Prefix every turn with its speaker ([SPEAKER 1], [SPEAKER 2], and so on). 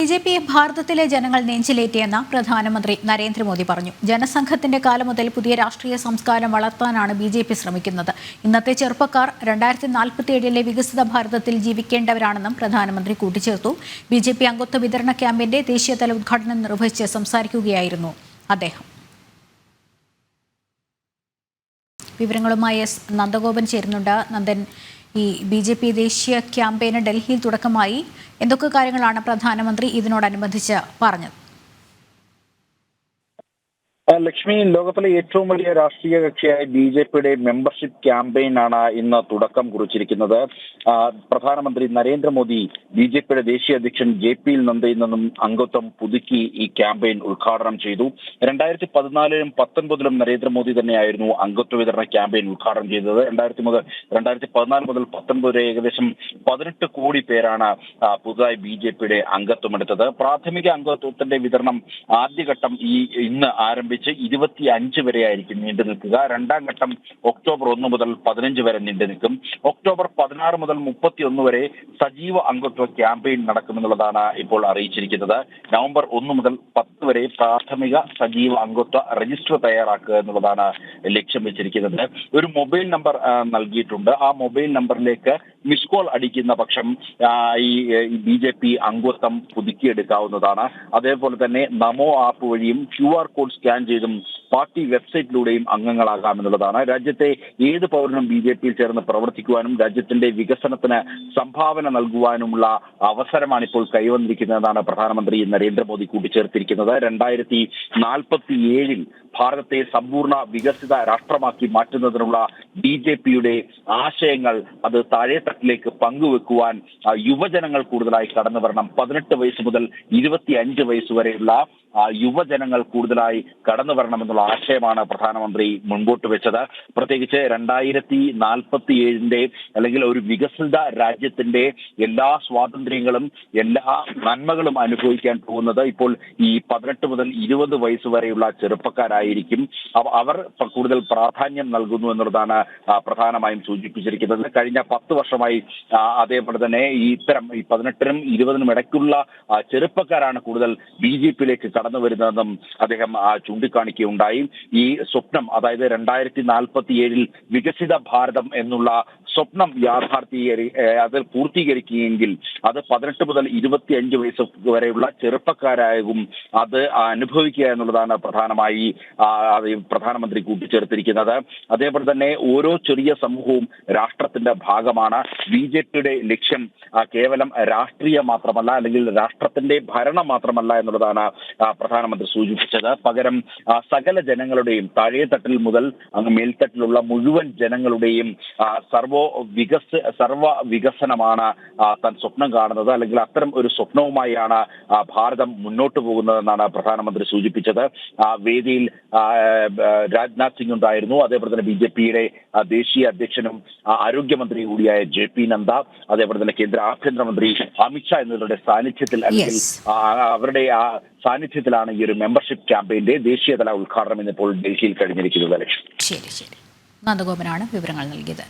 [SPEAKER 1] BJP. ഭാരതത്തിലെ ജനങ്ങൾ നെഞ്ചിലേറ്റിയെന്ന പ്രധാനമന്ത്രി നരേന്ദ്രമോദി പറഞ്ഞു. ജനസംഘത്തിന്റെ കാലം മുതൽ പുതിയ രാഷ്ട്രീയ സംസ്കാരം വളർത്താനാണ് ബി.ജെ.പി. ശ്രമിക്കുന്നത്. ഇന്നത്തെ ചെറുപ്പക്കാർ 2047 വികസിത ഭാരതത്തിൽ ജീവിക്കേണ്ടവരാണെന്നും പ്രധാനമന്ത്രി കൂട്ടിച്ചേർത്തു. ബി.ജെ.പി. അംഗത്വ വിതരണ ക്യാമ്പിന്റെ ദേശീയതല ഉദ്ഘാടനം നിർവഹിച്ച് സംസാരിക്കുകയായിരുന്നു അദ്ദേഹം. വിവരങ്ങളുമായി എസ് നന്ദഗോപൻ ചേരുന്നുണ്ട്. നന്ദൻ, ഈ ബി.ജെ.പി. ദേശീയ ക്യാമ്പയിന് ഡൽഹിയിൽ തുടക്കമായി. എന്തൊക്കെ കാര്യങ്ങളാണ് പ്രധാനമന്ത്രി ഇതിനോടനുബന്ധിച്ച് പറഞ്ഞത്?
[SPEAKER 2] ലക്ഷ്മി, ലോകത്തിലെ ഏറ്റവും വലിയ രാഷ്ട്രീയ കക്ഷിയായ ബി.ജെ.പിയുടെ മെമ്പർഷിപ്പ് ക്യാമ്പയിനാണ് ഇന്ന് തുടക്കം കുറിച്ചിരിക്കുന്നത്. പ്രധാനമന്ത്രി നരേന്ദ്രമോദി ബി.ജെ.പിയുടെ ദേശീയ അധ്യക്ഷൻ JP നദ്ദയിൽ നിന്നും അംഗത്വം പുതുക്കി ഈ ക്യാമ്പയിൻ ഉദ്ഘാടനം ചെയ്തു. 2014-ലും 2019-ലും നരേന്ദ്രമോദി തന്നെയായിരുന്നു അംഗത്വ വിതരണ ക്യാമ്പയിൻ ഉദ്ഘാടനം ചെയ്തത്. 2014 മുതൽ 2019 വരെ ഏകദേശം 18 കോടി പേരാണ് പുതുതായി ബി.ജെ.പിയുടെ അംഗത്വം എടുത്തത്. പ്രാഥമിക അംഗത്വത്തിന്റെ വിതരണം ആദ്യഘട്ടം ഇന്ന് ആരംഭിച്ച് 25 വരെയായിരിക്കും നീണ്ടു നിൽക്കുക. രണ്ടാം ഘട്ടം ഒക്ടോബർ 1 മുതൽ 15 വരെ നീണ്ടു നിൽക്കും. ഒക്ടോബർ 16 മുതൽ 31 വരെ സജീവ അംഗത്വ ക്യാമ്പയിൻ നടക്കുമെന്നുള്ളതാണ് ഇപ്പോൾ അറിയിച്ചിരിക്കുന്നത്. നവംബർ 1 മുതൽ 10 വരെ പ്രാഥമിക സജീവ അംഗത്വ രജിസ്റ്റർ തയ്യാറാക്കുക എന്നുള്ളതാണ് ലക്ഷ്യം വെച്ചിരിക്കുന്നത്. ഒരു മൊബൈൽ നമ്പർ നൽകിയിട്ടുണ്ട്. ആ മൊബൈൽ നമ്പറിലേക്ക് മിസ് കോൾ അടിക്കുന്ന പക്ഷം ഈ ബി.ജെ.പി. അംഗത്വം പുതുക്കിയെടുക്കാവുന്നതാണ്. അതേപോലെ തന്നെ നമോ ആപ്പ് വഴിയും QR കോഡ് സ്കാൻ ചെയ്തും പാർട്ടി വെബ്സൈറ്റിലൂടെയും അംഗങ്ങളാകാമെന്നുള്ളതാണ്. രാജ്യത്തെ ഏത് പൗരനും ബി.ജെ.പിയിൽ ചേർന്ന് പ്രവർത്തിക്കുവാനും രാജ്യത്തിന്റെ വികസനത്തിന് സംഭാവന നൽകുവാനുമുള്ള അവസരമാണ് ഇപ്പോൾ കൈവന്നിരിക്കുന്നതെന്നാണ് പ്രധാനമന്ത്രി നരേന്ദ്രമോദി കൂട്ടിച്ചേർത്തിരിക്കുന്നത്. 2047 ഭാരതത്തെ സമ്പൂർണ്ണ വികസിത രാഷ്ട്രമാക്കി മാറ്റുന്നതിനുള്ള ബി.ജെ.പിയുടെ ആശയങ്ങൾ അത് താഴെത്തട്ടിലേക്ക് പങ്കുവെക്കുവാൻ യുവജനങ്ങൾ കൂടുതലായി കടന്നു വരണം. 18 വയസ്സ് മുതൽ 25 വയസ്സ് വരെയുള്ള യുവജനങ്ങൾ കൂടുതലായി കടന്നു വരണമെന്നുള്ള ആശയമാണ് പ്രധാനമന്ത്രി മുൻപോട്ട് വെച്ചത്. പ്രത്യേകിച്ച് 2047 അല്ലെങ്കിൽ ഒരു വികസിത രാജ്യത്തിന്റെ എല്ലാ സ്വാതന്ത്ര്യങ്ങളും എല്ലാ നന്മകളും അനുഭവിക്കാൻ പോകുന്നത് ഇപ്പോൾ ഈ 18 മുതൽ 20 വയസ്സ് വരെയുള്ള ചെറുപ്പക്കാരായിരിക്കും. അവർ കൂടുതൽ പ്രാധാന്യം നൽകുന്നു എന്നുള്ളതാണ് പ്രധാനമായും സൂചിപ്പിച്ചിരിക്കുന്നത്. കഴിഞ്ഞ 10 വർഷമായി അതേപോലെ തന്നെ ഇത്തരം 18-നും 20-നും ഇടയ്ക്കുള്ള ചെറുപ്പക്കാരാണ് കൂടുതൽ ബി.ജെ.പിയിലേക്ക് കടന്നു വരുന്നതെന്നും അദ്ദേഹം ചൂണ്ടിക്കാണിക്കുകയുണ്ടായി. ഈ സ്വപ്നം, അതായത് 2047 വികസിത ഭാരതം എന്നുള്ള സ്വപ്നം അത് പൂർത്തീകരിക്കുകയെങ്കിൽ അത് 18 മുതൽ 25 വയസ്സ് വരെയുള്ള ചെറുപ്പക്കാരാകും അത് അനുഭവിക്കുക എന്നുള്ളതാണ് പ്രധാനമന്ത്രി കൂട്ടിച്ചേർത്തിരിക്കുന്നത്. അതേപോലെ തന്നെ ഓരോ ചെറിയ സമൂഹവും രാഷ്ട്രത്തിന്റെ ഭാഗമാണ്. ബി.ജെ.പിയുടെ ലക്ഷ്യം കേവലം രാഷ്ട്രീയം മാത്രമല്ല, അല്ലെങ്കിൽ രാഷ്ട്രത്തിന്റെ ഭരണം മാത്രമല്ല എന്നുള്ളതാണ് പ്രധാനമന്ത്രി സൂചിപ്പിച്ചത്. പകരം സകല ജനങ്ങളുടെയും താഴെത്തട്ടിൽ മുതൽ അങ്ങ് മേൽത്തട്ടിലുള്ള മുഴുവൻ ജനങ്ങളുടെയും സർവ വികസനമാണ് താൻ സ്വപ്നം കാണുന്നത്. അല്ലെങ്കിൽ അത്തരം ഒരു സ്വപ്നവുമായാണ് ഭാരതം മുന്നോട്ട് പോകുന്നതെന്നാണ് പ്രധാനമന്ത്രി സൂചിപ്പിച്ചത്. വേദിയിൽ രാജ്നാഥ് സിംഗ് ഉണ്ടായിരുന്നു. അതേപോലെ തന്നെ ബി.ജെ.പിയുടെ ദേശീയ അധ്യക്ഷനും ആരോഗ്യമന്ത്രി കൂടിയായ JP നദ്ദ, അതേപോലെ തന്നെ കേന്ദ്ര ആഭ്യന്തരമന്ത്രി അമിത്ഷാ എന്നിവരുടെ സാന്നിധ്യത്തിൽ അല്ലെങ്കിൽ അവരുടെ സാന്നിധ്യത്തിലാണ് ഈ ഒരു മെമ്പർഷിപ്പ് ക്യാമ്പയിന്റെ ദേശീയതല ഉദ്ഘാടനം ഇന്നിപ്പോൾ ഡൽഹിയിൽ കഴിഞ്ഞിരിക്കുന്നത്.
[SPEAKER 1] ശരി, നന്ദഗോപനാണ് വിവരങ്ങൾ നൽകിയത്.